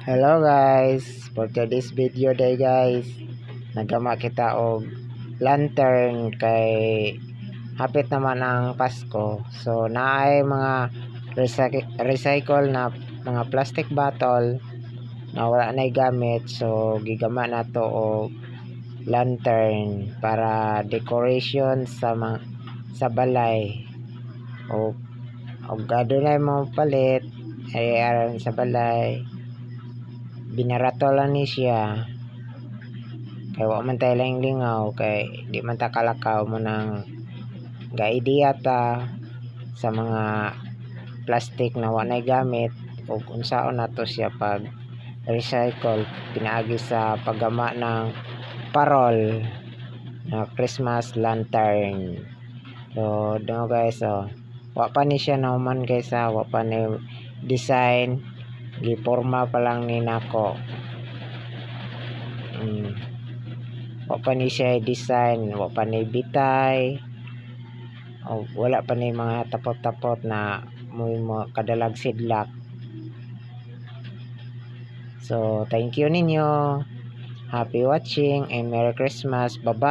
Hello guys, for today's video day guys, nagama kita og lantern kay hapit naman ang Pasko. So naay mga recycle na mga plastic bottle na wala na gamit. So gigama na to og lantern para decoration sa balay. Og adunay mo palit ay aron sa balay. Binarato lang ni siya kay wa man tayo lang lingaw kay di man ta kalakaw mo nang ga-idea ta sa mga plastic na wa na gamit ug unsaon nato siya pag recycle pinaagi sa paggama ng parol na Christmas lantern. So dito guys, wa pa ni siya nauman guys, wa pa ni design, giporma pa lang ni nako. Wa pa ni siya design, wa pa ni bitay, o wala pa ni mga tapot-tapot na mo kadalag sidlak. So thank you ninyo, happy watching and Merry Christmas, bye bye.